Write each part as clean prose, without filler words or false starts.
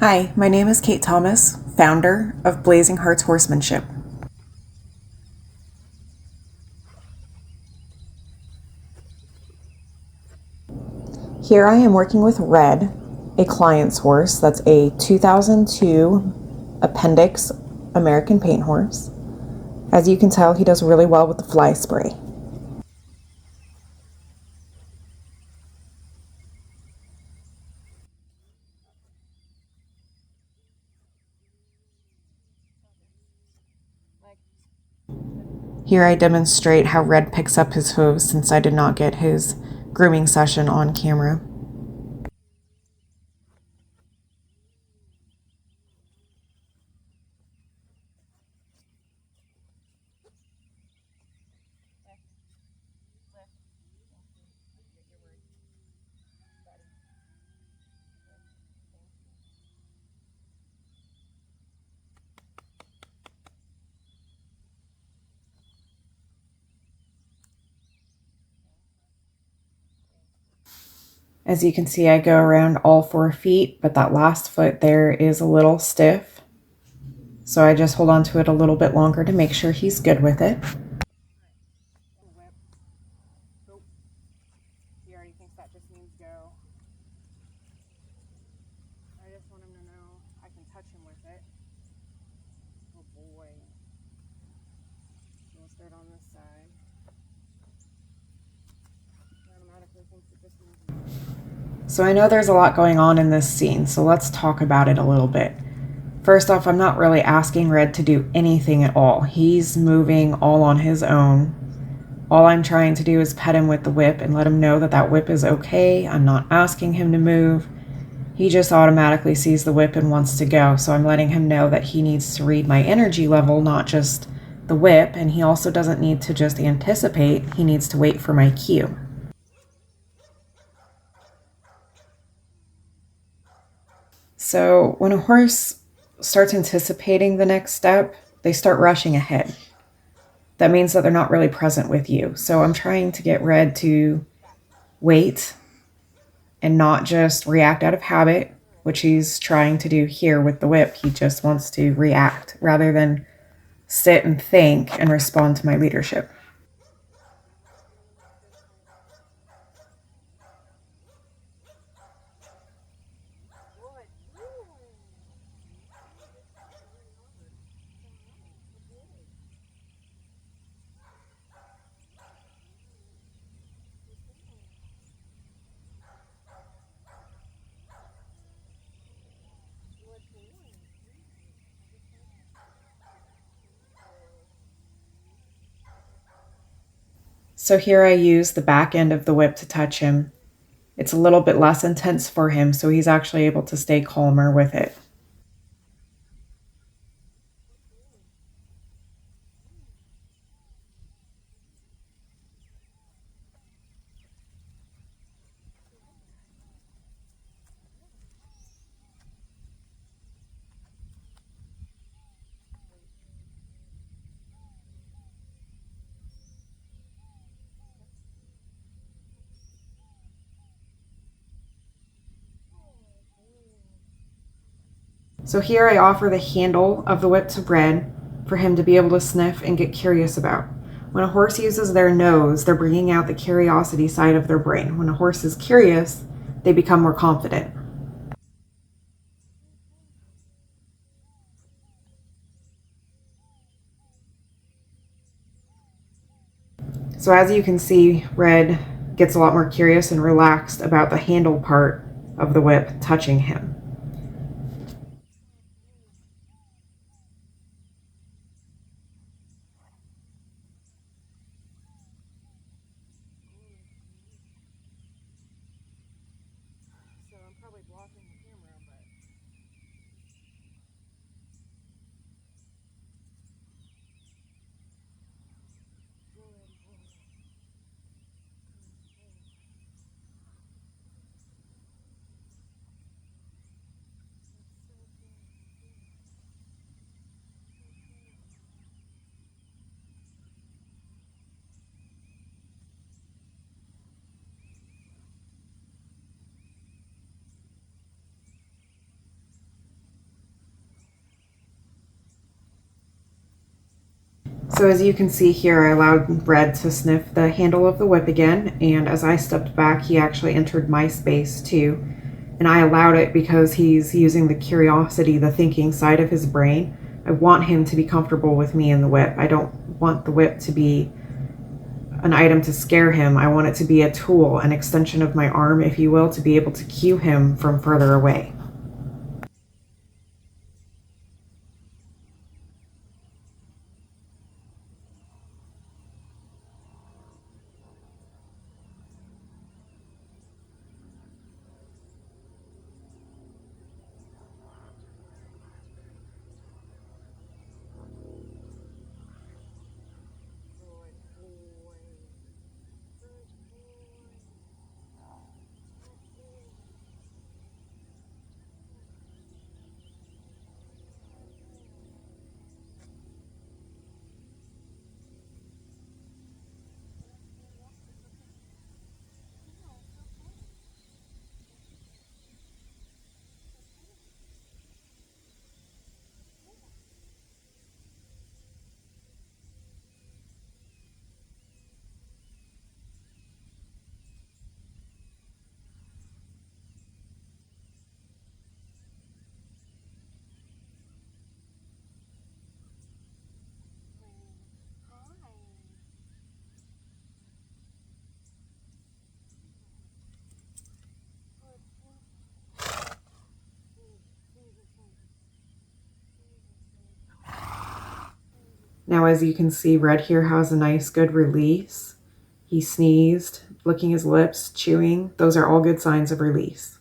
Hi, my name is Kate Thomas, founder of Blazing Hearts Horsemanship. Here I am working with Red, a client's horse. That's a 2002 Appendix American paint horse. As you can tell, he does really well with the fly spray. Here I demonstrate how Red picks up his hooves since I did not get his grooming session on camera. As you can see, I go around all 4 feet, but that last foot there is a little stiff. So I just hold on to it a little bit longer to make sure he's good with it. He already thinks that just means go. I just want him to know I can touch him with it. Oh boy. We'll start on this side. He automatically thinks it just means go. So I know there's a lot going on in this scene, so let's talk about it a little bit. First off, I'm not really asking Red to do anything at all. He's moving all on his own. All I'm trying to do is pet him with the whip and let him know that that whip is okay. I'm not asking him to move. He just automatically sees the whip and wants to go. So I'm letting him know that he needs to read my energy level, not just the whip. And he also doesn't need to just anticipate. He needs to wait for my cue. So when a horse starts anticipating the next step, they start rushing ahead. That means that they're not really present with you. So I'm trying to get Red to wait and not just react out of habit, which he's trying to do here with the whip. He just wants to react rather than sit and think and respond to my leadership. So here I use the back end of the whip to touch him. It's a little bit less intense for him, so he's actually able to stay calmer with it. So here I offer the handle of the whip to Red for him to be able to sniff and get curious about. When a horse uses their nose, they're bringing out the curiosity side of their brain. When a horse is curious, they become more confident. So as you can see, Red gets a lot more curious and relaxed about the handle part of the whip touching him. So I'm probably blocking the camera, but So as you can see here, I allowed Red to sniff the handle of the whip again, and as I stepped back, he actually entered my space too. And I allowed it because he's using the curiosity, the thinking side of his brain. I want him to be comfortable with me in the whip. I don't want the whip to be an item to scare him. I want it to be a tool, an extension of my arm, if you will, to be able to cue him from further away. Now, as you can see, Red here has a nice, good release. He sneezed, licking his lips, chewing. Those are all good signs of release.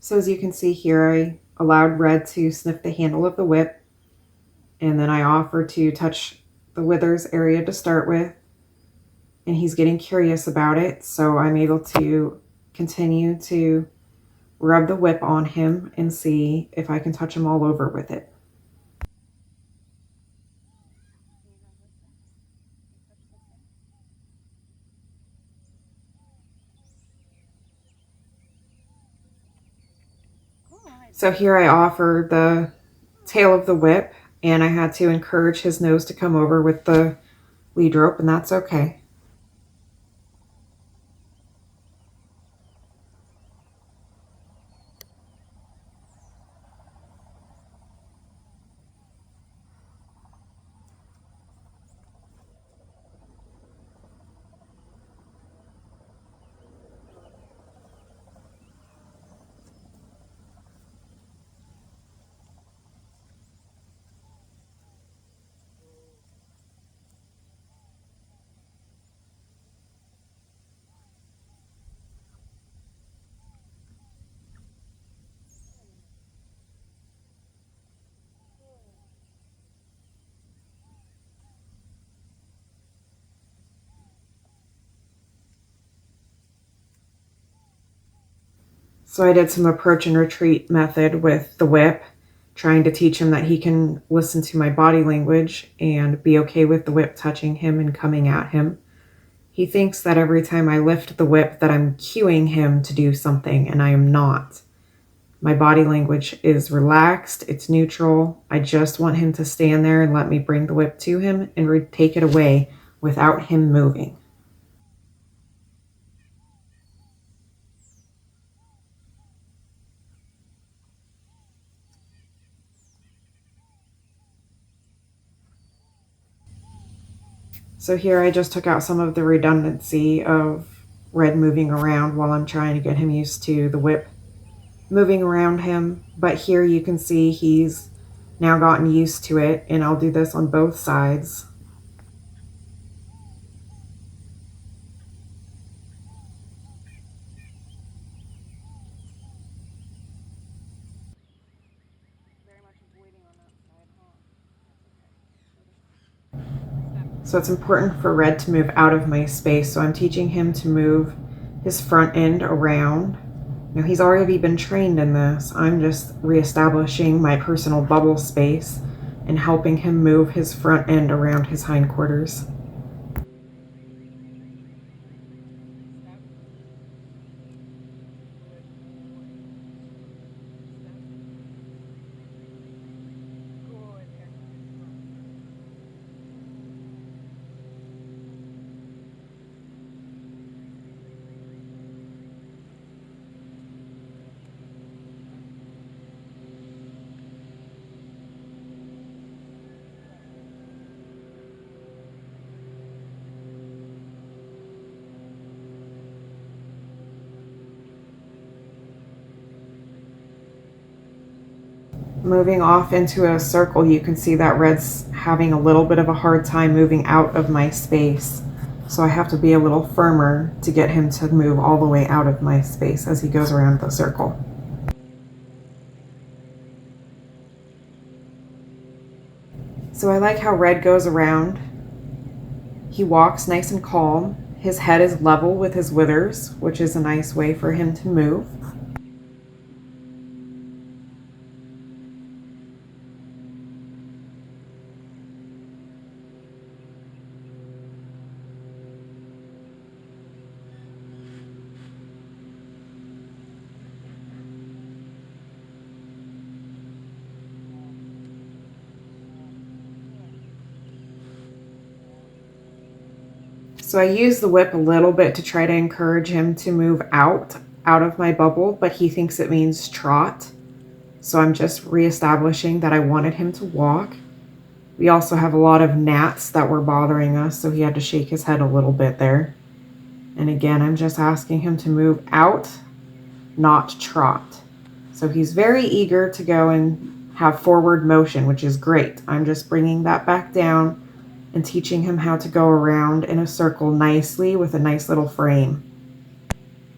So as you can see here, I allowed Red to sniff the handle of the whip, and then I offered to touch the withers area to start with, and he's getting curious about it, so I'm able to continue to rub the whip on him and see if I can touch him all over with it. So here I offer the tail of the whip, and I had to encourage his nose to come over with the lead rope, and that's okay. So I did some approach and retreat method with the whip, trying to teach him that he can listen to my body language and be okay with the whip touching him and coming at him. He thinks that every time I lift the whip that I'm cueing him to do something, and I am not. My body language is relaxed, it's neutral. I just want him to stand there and let me bring the whip to him and take it away without him moving. So here I just took out some of the redundancy of Red moving around while I'm trying to get him used to the whip moving around him. But here you can see he's now gotten used to it, and I'll do this on both sides. So it's important for Red to move out of my space, so I'm teaching him to move his front end around. Now he's already been trained in this. I'm just reestablishing my personal bubble space and helping him move his front end around his hindquarters. Moving off into a circle, you can see that Red's having a little bit of a hard time moving out of my space. So I have to be a little firmer to get him to move all the way out of my space as he goes around the circle. So I like how Red goes around. He walks nice and calm. His head is level with his withers, which is a nice way for him to move. So I use the whip a little bit to try to encourage him to move out of my bubble, but he thinks it means trot. So I'm just reestablishing that I wanted him to walk. We also have a lot of gnats that were bothering us, so he had to shake his head a little bit there. And again, I'm just asking him to move out, not trot. So he's very eager to go and have forward motion, which is great. I'm just bringing that back down and teaching him how to go around in a circle nicely with a nice little frame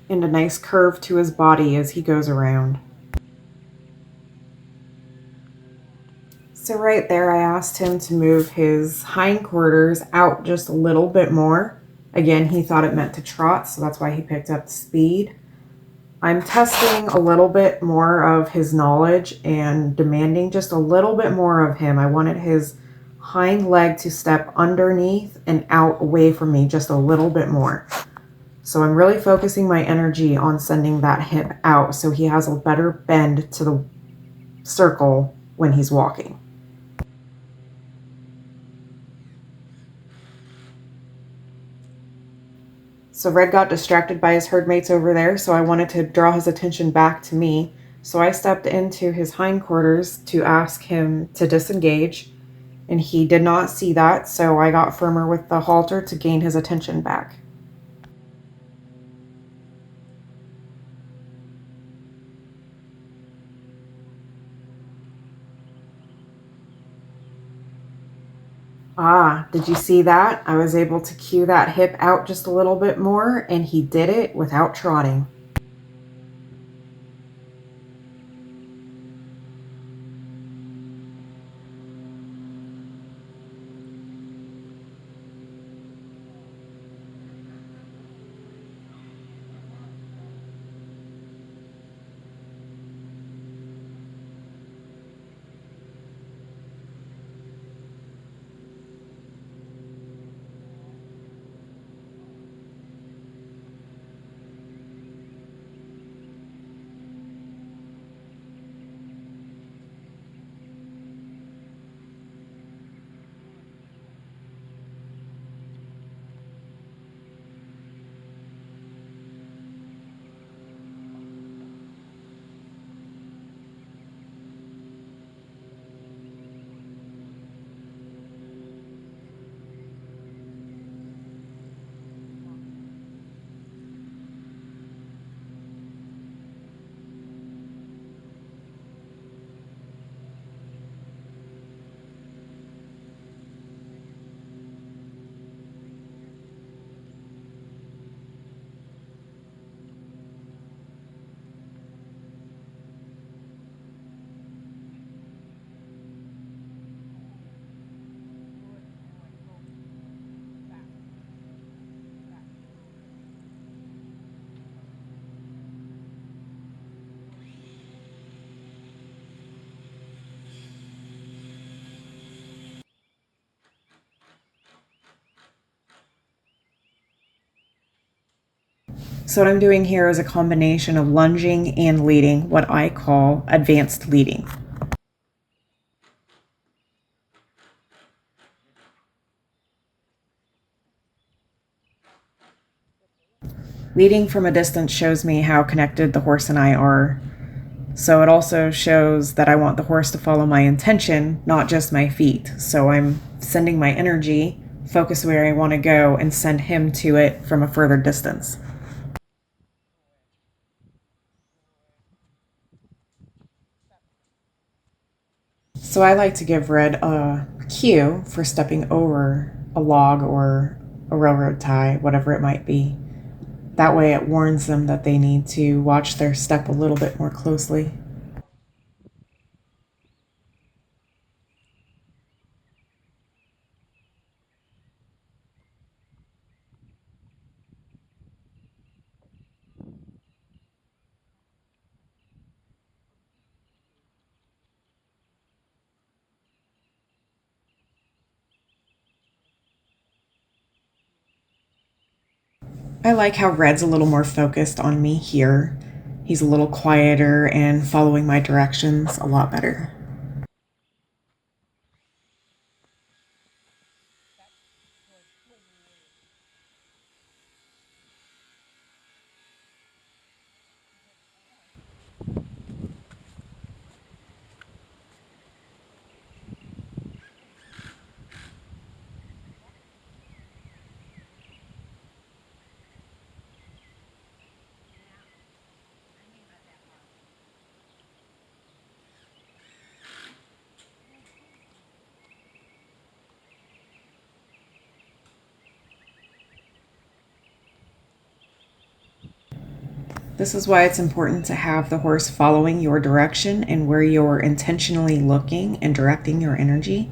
and a nice curve to his body as he goes around. So right there, I asked him to move his hindquarters out just a little bit more. Again, he thought it meant to trot, so that's why he picked up the speed. I'm testing a little bit more of his knowledge and demanding just a little bit more of him. I wanted his hind leg to step underneath and out away from me just a little bit more. So I'm really focusing my energy on sending that hip out so he has a better bend to the circle when he's walking. So Red got distracted by his herd mates over there, so I wanted to draw his attention back to me. So I stepped into his hindquarters to ask him to disengage, and he did not see that, so I got firmer with the halter to gain his attention back. Ah, did you see that? I was able to cue that hip out just a little bit more, and he did it without trotting. So what I'm doing here is a combination of lunging and leading, what I call advanced leading. Leading from a distance shows me how connected the horse and I are. So it also shows that I want the horse to follow my intention, not just my feet. So I'm sending my energy, focus where I want to go, and send him to it from a further distance. So I like to give Red a cue for stepping over a log or a railroad tie, whatever it might be. That way it warns them that they need to watch their step a little bit more closely. I like how Red's a little more focused on me here. He's a little quieter and following my directions a lot better. This is why it's important to have the horse following your direction and where you're intentionally looking and directing your energy.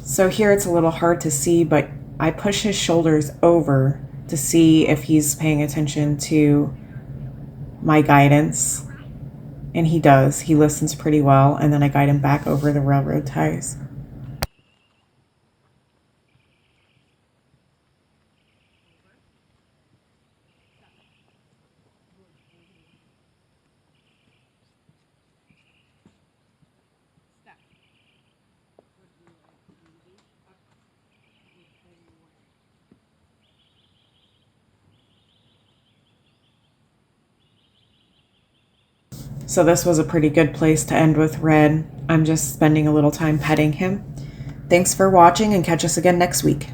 So here it's a little hard to see, but I push his shoulders over to see if he's paying attention to my guidance. And he does. He listens pretty well, and then I guide him back over the railroad ties. So this was a pretty good place to end with Red. I'm just spending a little time petting him. Thanks for watching, and catch us again next week.